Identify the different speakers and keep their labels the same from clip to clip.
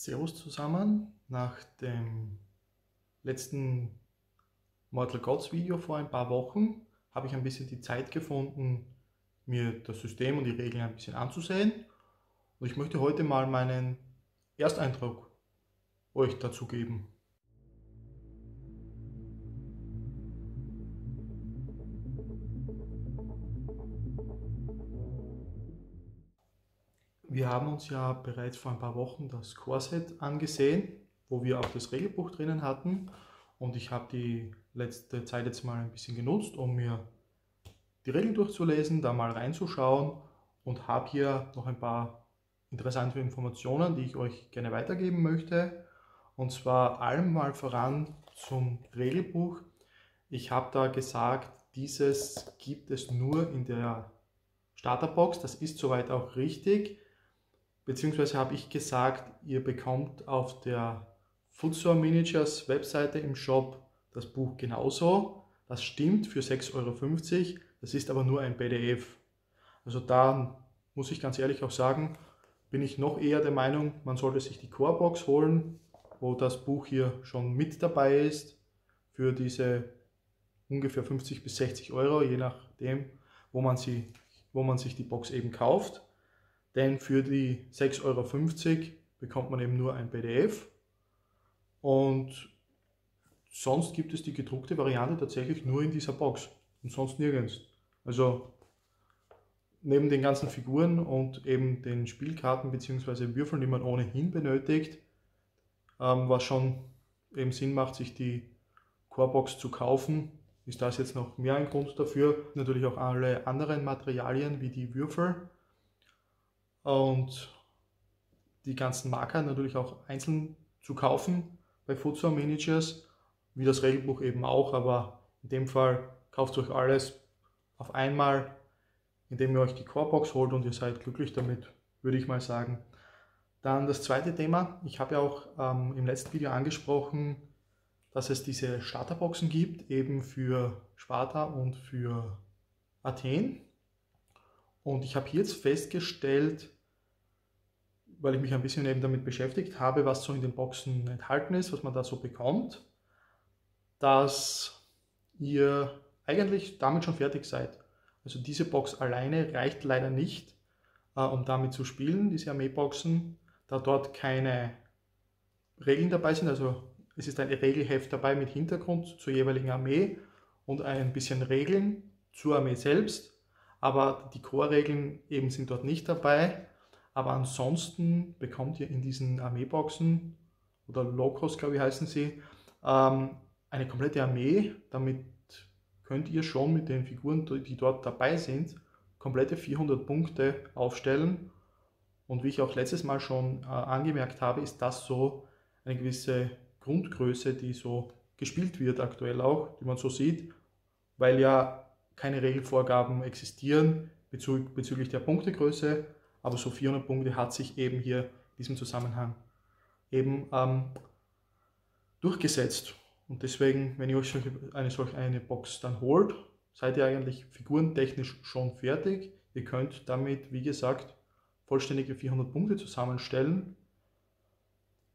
Speaker 1: Servus zusammen. Nach dem letzten Mortal Gods Video vor ein paar Wochen habe ich ein bisschen die Zeit gefunden, mir das System und die Regeln ein bisschen anzusehen. Und ich möchte heute mal meinen Ersteindruck euch dazu geben. Wir haben uns ja bereits vor ein paar Wochen das Core-Set angesehen, wo wir auch das Regelbuch drinnen hatten. Und ich habe die letzte Zeit jetzt mal ein bisschen genutzt, um mir die Regeln durchzulesen, da mal reinzuschauen und habe hier noch ein paar interessante Informationen, die ich euch gerne weitergeben möchte. Und zwar allem mal voran zum Regelbuch. Ich habe da gesagt, dieses gibt es nur in der Starterbox. Das ist soweit auch richtig. Beziehungsweise habe ich gesagt, ihr bekommt auf der Footsore Miniatures Webseite im Shop das Buch genauso. Das stimmt für 6,50 €. Das ist aber nur ein PDF. Also da muss ich ganz ehrlich auch sagen, bin ich noch eher der Meinung, man sollte sich die Core-Box holen, wo das Buch hier schon mit dabei ist, für diese ungefähr 50 bis 60 €, je nachdem, wo man sich die Box eben kauft. Denn für die 6,50 € bekommt man eben nur ein PDF und sonst gibt es die gedruckte Variante tatsächlich nur in dieser Box und sonst nirgends. Also neben den ganzen Figuren und eben den Spielkarten bzw. Würfeln, die man ohnehin benötigt, was schon eben Sinn macht, sich die Core-Box zu kaufen, ist das jetzt noch mehr ein Grund dafür. Natürlich auch alle anderen Materialien wie die Würfel und die ganzen Marker natürlich auch einzeln zu kaufen bei Footsore Miniatures, wie das Regelbuch eben auch, aber in dem Fall kauft euch alles auf einmal, indem ihr euch die Core-Box holt und ihr seid glücklich damit, würde ich mal sagen. Dann das zweite Thema, ich habe ja auch im letzten Video angesprochen, dass es diese Starterboxen gibt, eben für Sparta und für Athen. Und ich habe hier jetzt festgestellt, weil ich mich ein bisschen eben damit beschäftigt habe, was so in den Boxen enthalten ist, was man da so bekommt, dass ihr eigentlich damit schon fertig seid. Also diese Box alleine reicht leider nicht, um damit zu spielen, diese Armeeboxen, da dort keine Regeln dabei sind. Also es ist ein Regelheft dabei mit Hintergrund zur jeweiligen Armee und ein bisschen Regeln zur Armee selbst, aber die Core-Regeln eben sind dort nicht dabei. Aber ansonsten bekommt ihr in diesen Armeeboxen, oder Logos glaube ich heißen sie, eine komplette Armee. Damit könnt ihr schon mit den Figuren, die dort dabei sind, komplette 400 Punkte aufstellen. Und wie ich auch letztes Mal schon angemerkt habe, ist das so eine gewisse Grundgröße, die so gespielt wird aktuell auch, die man so sieht, weil ja keine Regelvorgaben existieren bezüglich der Punktegröße. Aber so 400 Punkte hat sich eben hier in diesem Zusammenhang eben durchgesetzt. Und deswegen, wenn ihr euch solch eine Box dann holt, seid ihr eigentlich figurentechnisch schon fertig. Ihr könnt damit, wie gesagt, vollständige 400 Punkte zusammenstellen.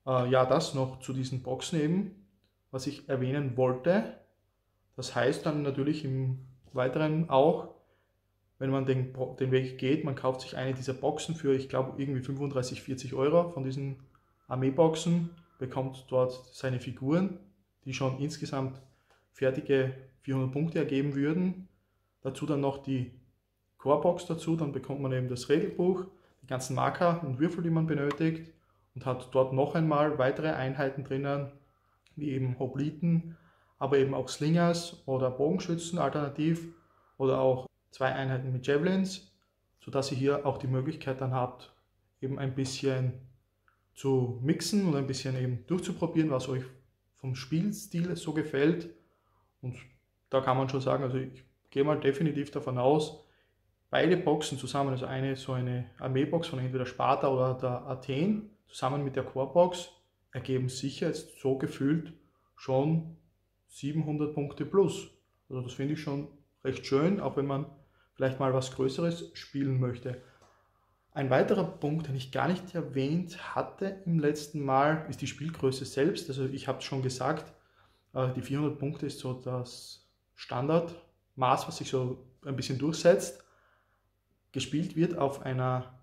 Speaker 1: Ja, das noch zu diesen Boxen eben, was ich erwähnen wollte. Das heißt dann natürlich im Weiteren auch, wenn man den Weg geht, man kauft sich eine dieser Boxen für, ich glaube, irgendwie 35, 40 € von diesen Armeeboxen, bekommt dort seine Figuren, die schon insgesamt fertige 400 Punkte ergeben würden. Dazu dann noch die Core-Box dazu, dann bekommt man eben das Regelbuch, die ganzen Marker und Würfel, die man benötigt und hat dort noch einmal weitere Einheiten drinnen, wie eben Hopliten, aber eben auch Slingers oder Bogenschützen alternativ oder auch 2 Einheiten mit Javelins, sodass ihr hier auch die Möglichkeit dann habt, eben ein bisschen zu mixen und ein bisschen eben durchzuprobieren, was euch vom Spielstil so gefällt. Und da kann man schon sagen, also ich gehe mal definitiv davon aus, beide Boxen zusammen, also so eine Armeebox von entweder Sparta oder der Athen, zusammen mit der Core-Box, ergeben sicher jetzt so gefühlt schon 700 Punkte plus. Also das finde ich schon recht schön, auch wenn man vielleicht mal was Größeres spielen möchte. Ein weiterer Punkt, den ich gar nicht erwähnt hatte im letzten Mal, ist die Spielgröße selbst. Also ich habe es schon gesagt, die 400 Punkte ist so das Standardmaß, was sich so ein bisschen durchsetzt. Gespielt wird auf einer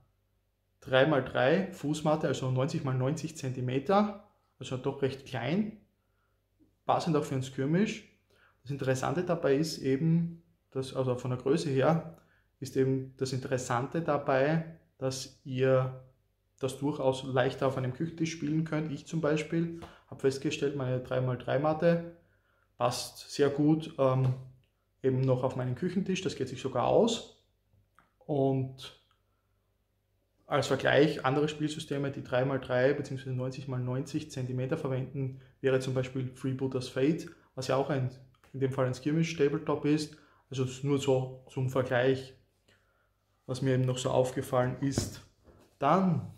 Speaker 1: 3x3 Fußmatte, also 90x90 cm, also doch recht klein, passend auch für ein Skirmish. Das Interessante dabei ist eben, dass, also von der Größe her, ist eben das Interessante dabei, dass ihr das durchaus leichter auf einem Küchentisch spielen könnt. Ich zum Beispiel habe festgestellt, meine 3x3 Matte passt sehr gut eben noch auf meinen Küchentisch, das geht sich sogar aus. Und als Vergleich, andere Spielsysteme, die 3x3 bzw. 90x90 cm verwenden, wäre zum Beispiel Freebooters Fate, was ja auch in dem Fall ein Skirmish Tabletop ist. Also nur so zum Vergleich, was mir eben noch so aufgefallen ist. Dann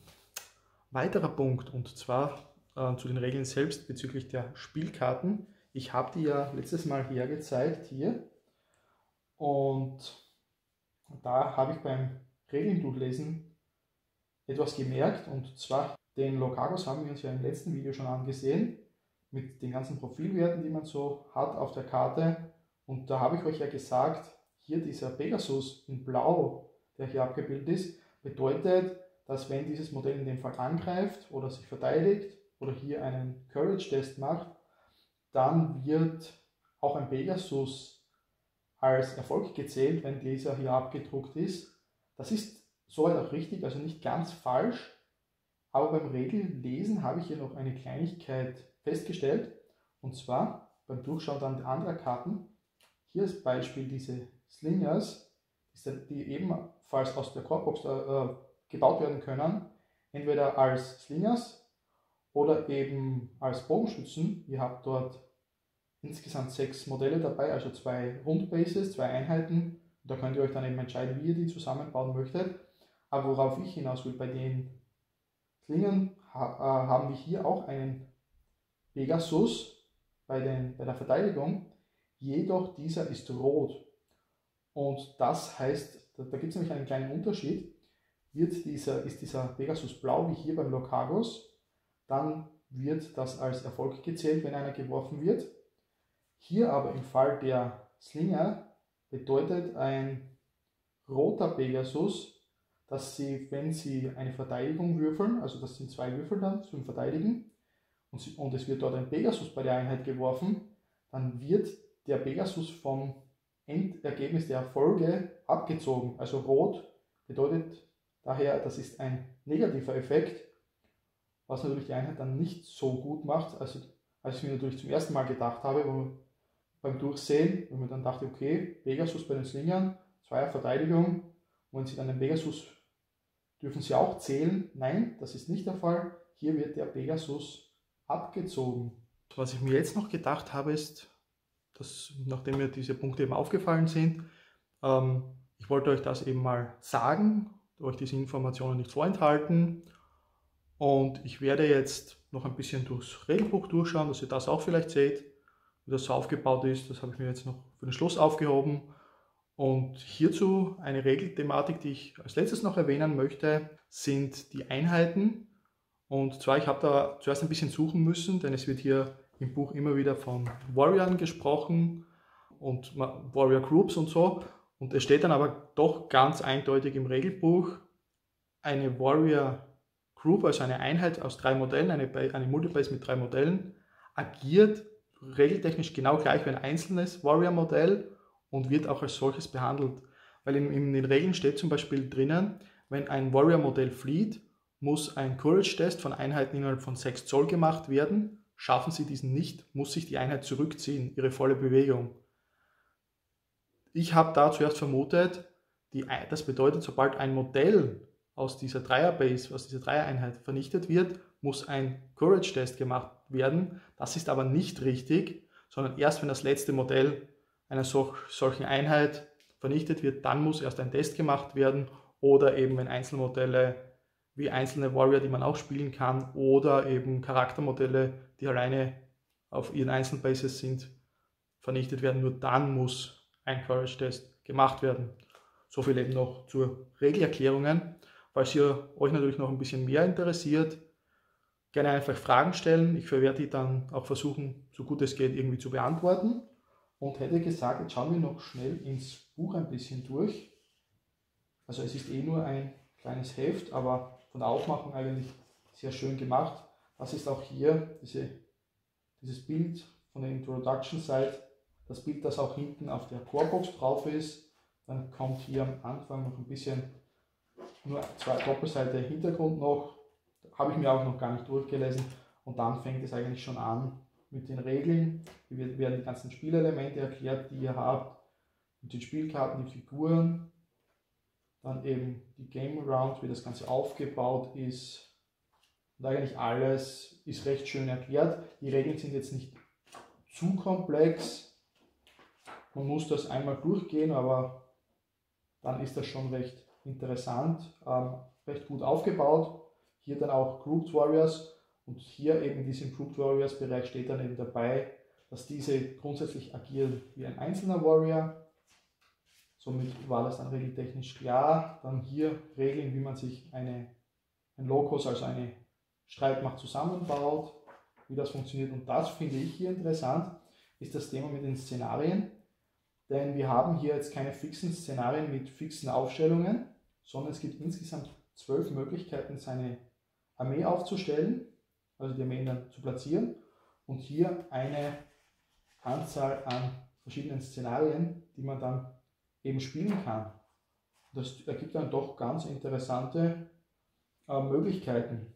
Speaker 1: weiterer Punkt, und zwar zu den Regeln selbst bezüglich der Spielkarten. Ich habe die ja letztes Mal hergezeigt hier, und da habe ich beim Regeln durchlesen etwas gemerkt, und zwar den Locagos haben wir uns ja im letzten Video schon angesehen, mit den ganzen Profilwerten, die man so hat auf der Karte. Und da habe ich euch ja gesagt, hier dieser Pegasus in Blau, der hier abgebildet ist, bedeutet, dass wenn dieses Modell in dem Fall angreift oder sich verteidigt oder hier einen Courage-Test macht, dann wird auch ein Pegasus als Erfolg gezählt, wenn dieser hier abgedruckt ist. Das ist soweit auch richtig, also nicht ganz falsch, aber beim Regellesen habe ich hier noch eine Kleinigkeit festgestellt, und zwar beim Durchschauen dann anderer Karten. Hier als Beispiel diese Slingers, die ebenfalls aus der Corebox gebaut werden können, entweder als Slingers oder eben als Bogenschützen. Ihr habt dort insgesamt 6 Modelle dabei, also 2 Rundbases, 2 Einheiten. Da könnt ihr euch dann eben entscheiden, wie ihr die zusammenbauen möchtet. Aber worauf ich hinaus will, bei den Slingern haben wir hier auch einen Pegasus bei der Verteidigung, jedoch dieser ist rot. Und das heißt, da gibt es nämlich einen kleinen Unterschied. Ist dieser Pegasus blau wie hier beim Locagos, dann wird das als Erfolg gezählt, wenn einer geworfen wird. Hier aber im Fall der Slinger bedeutet ein roter Pegasus, dass sie, wenn sie eine Verteidigung würfeln, also das sind 2 Würfel dann zum Verteidigen, und es wird dort ein Pegasus bei der Einheit geworfen, dann wird der Pegasus vom Endergebnis der Erfolge abgezogen. Also rot bedeutet daher, das ist ein negativer Effekt, was natürlich die Einheit dann nicht so gut macht, also als ich mir natürlich zum ersten Mal gedacht habe, beim Durchsehen, wenn man dann dachte, okay, Pegasus bei den Slingern, 2er Verteidigung, und wenn sie dann den Pegasus, dürfen sie auch zählen? Nein, das ist nicht der Fall. Hier wird der Pegasus abgezogen. Was ich mir jetzt noch gedacht habe, ist, dass, nachdem mir diese Punkte eben aufgefallen sind, ich wollte euch das eben mal sagen, euch diese Informationen nicht vorenthalten, und ich werde jetzt noch ein bisschen durchs Regelbuch durchschauen, dass ihr das auch vielleicht seht, wie das so aufgebaut ist. Das habe ich mir jetzt noch für den Schluss aufgehoben. Und hierzu eine Regelthematik, die ich als letztes noch erwähnen möchte, sind die Einheiten. Und zwar, ich habe da zuerst ein bisschen suchen müssen, denn es wird hier im Buch immer wieder von Warriorn gesprochen und Warrior Groups und so. Und es steht dann aber doch ganz eindeutig im Regelbuch, eine Warrior Group, also eine Einheit aus 3 Modellen, eine Multibase mit 3 Modellen, agiert regeltechnisch genau gleich wie ein einzelnes Warrior-Modell und wird auch als solches behandelt. Weil in den Regeln steht zum Beispiel drinnen, wenn ein Warrior-Modell flieht, muss ein Courage-Test von Einheiten innerhalb von 6 Zoll gemacht werden. Schaffen sie diesen nicht, muss sich die Einheit zurückziehen, ihre volle Bewegung. Ich habe da zuerst vermutet, das bedeutet, sobald ein Modell aus dieser Dreierbase, aus dieser Dreiereinheit vernichtet wird, muss ein Courage-Test gemacht werden. Das ist aber nicht richtig, sondern erst wenn das letzte Modell einer solchen Einheit vernichtet wird, dann muss erst ein Test gemacht werden, oder eben wenn Einzelmodelle wie einzelne Warrior, die man auch spielen kann, oder eben Charaktermodelle, die alleine auf ihren Einzelbases sind, vernichtet werden, nur dann muss ein Courage-Test gemacht werden. So viel eben noch zu Regelerklärungen. Falls ihr euch natürlich noch ein bisschen mehr interessiert, gerne einfach Fragen stellen. Ich werde die dann auch versuchen, so gut es geht, irgendwie zu beantworten. Und hätte gesagt, jetzt schauen wir noch schnell ins Buch ein bisschen durch. Also es ist eh nur ein kleines Heft, aber von der Aufmachung eigentlich sehr schön gemacht. Das ist auch hier dieses Bild von der Introduction Site, das Bild, das auch hinten auf der Corebox drauf ist. Dann kommt hier am Anfang noch ein bisschen, nur zwei Doppelseite Hintergrund noch, habe ich mir auch noch gar nicht durchgelesen. Und dann fängt es eigentlich schon an mit den Regeln. Hier werden die ganzen Spielelemente erklärt, die ihr habt, mit den Spielkarten, die Figuren. Dann eben die Game Around, wie das Ganze aufgebaut ist. Und eigentlich alles ist recht schön erklärt. Die Regeln sind jetzt nicht zu komplex. Man muss das einmal durchgehen, aber dann ist das schon recht interessant, recht gut aufgebaut. Hier dann auch Grouped Warriors und hier eben in diesem Grouped Warriors Bereich steht dann eben dabei, dass diese grundsätzlich agieren wie ein einzelner Warrior. Somit war das dann regeltechnisch klar. Dann hier Regeln, wie man sich ein Locus, also eine Streitmacht zusammenbaut, wie das funktioniert. Und das finde ich hier interessant, ist das Thema mit den Szenarien. Denn wir haben hier jetzt keine fixen Szenarien mit fixen Aufstellungen, sondern es gibt insgesamt 12 Möglichkeiten, seine Armee aufzustellen, also die Armeen dann zu platzieren. Und hier eine Anzahl an verschiedenen Szenarien, die man dann eben spielen kann. Das ergibt dann doch ganz interessante Möglichkeiten,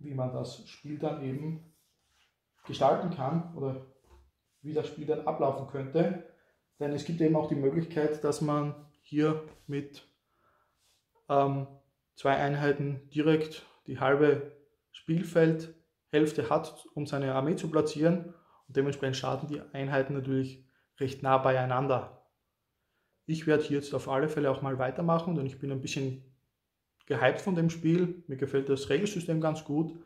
Speaker 1: wie man das Spiel dann eben gestalten kann oder wie das Spiel dann ablaufen könnte. Denn es gibt eben auch die Möglichkeit, dass man hier mit 2 Einheiten direkt die halbe Spielfeldhälfte hat, um seine Armee zu platzieren. Und dementsprechend starten die Einheiten natürlich recht nah beieinander. Ich werde hier jetzt auf alle Fälle auch mal weitermachen, denn ich bin ein bisschen gehypt von dem Spiel. Mir gefällt das Regelsystem ganz gut.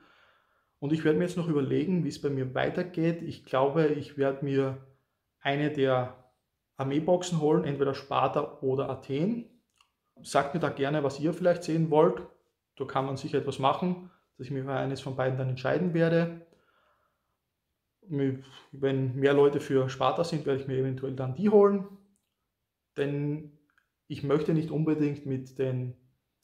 Speaker 1: Und ich werde mir jetzt noch überlegen, wie es bei mir weitergeht. Ich glaube, ich werde mir eine der Armeeboxen holen, entweder Sparta oder Athen. Sagt mir da gerne, was ihr vielleicht sehen wollt. Da kann man sicher etwas machen, dass ich mich für eines von beiden dann entscheiden werde. Wenn mehr Leute für Sparta sind, werde ich mir eventuell dann die holen. Denn ich möchte nicht unbedingt mit den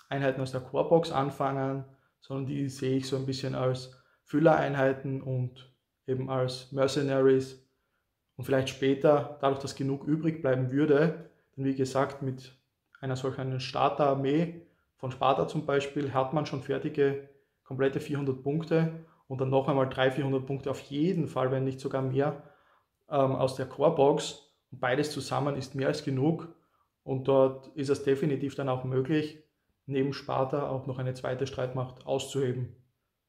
Speaker 1: Einheiten aus der Corebox anfangen, sondern die sehe ich so ein bisschen als Füllereinheiten und eben als Mercenaries. Und vielleicht später, dadurch, dass genug übrig bleiben würde, denn wie gesagt, mit einer solchen Starterarmee von Sparta zum Beispiel hat man schon fertige, komplette 400 Punkte und dann noch einmal 300-400 Punkte auf jeden Fall, wenn nicht sogar mehr, aus der Corebox. Und beides zusammen ist mehr als genug und dort ist es definitiv dann auch möglich, neben Sparta auch noch eine zweite Streitmacht auszuheben.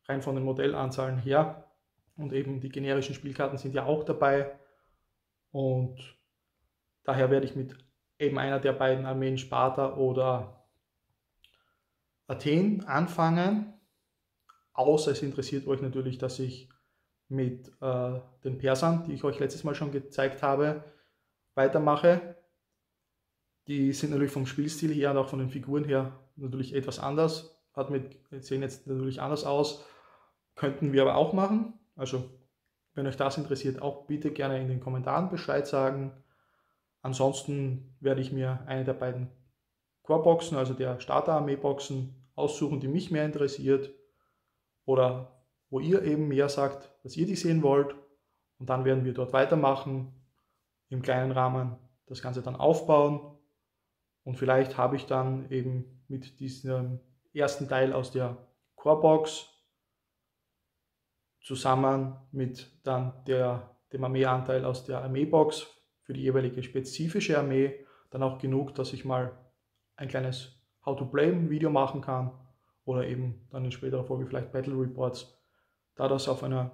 Speaker 1: Rein von den Modellanzahlen her und eben die generischen Spielkarten sind ja auch dabei. Und daher werde ich mit eben einer der beiden Armeen Sparta oder Athen anfangen. Außer es interessiert euch natürlich, dass ich mit den Persern, die ich euch letztes Mal schon gezeigt habe, weitermache. Die sind natürlich vom Spielstil her und auch von den Figuren her natürlich etwas anders. Sehen jetzt natürlich anders aus. Könnten wir aber auch machen. Also wenn euch das interessiert, auch bitte gerne in den Kommentaren Bescheid sagen. Ansonsten werde ich mir eine der beiden Core-Boxen, also der Starter-Armee-Boxen, aussuchen, die mich mehr interessiert oder wo ihr eben mehr sagt, dass ihr die sehen wollt. Und dann werden wir dort weitermachen, im kleinen Rahmen das Ganze dann aufbauen. Und vielleicht habe ich dann eben mit diesem ersten Teil aus der Core-Box zusammen mit dann dem Armeeanteil aus der Armeebox für die jeweilige spezifische Armee dann auch genug, dass ich mal ein kleines How-to-Play-Video machen kann oder eben dann in späterer Folge vielleicht Battle Reports. Da das auf einer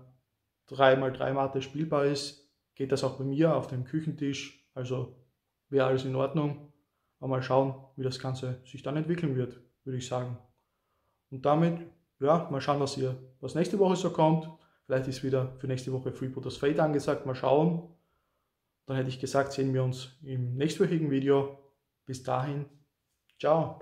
Speaker 1: 3x3 Matte spielbar ist, geht das auch bei mir auf dem Küchentisch, also wäre alles in Ordnung. Aber mal schauen, wie das Ganze sich dann entwickeln wird, würde ich sagen. Und damit, ja, mal schauen, was nächste Woche so kommt. Vielleicht ist wieder für nächste Woche Freebooters Fate angesagt, mal schauen. Dann hätte ich gesagt, sehen wir uns im nächstwöchigen Video. Bis dahin, ciao.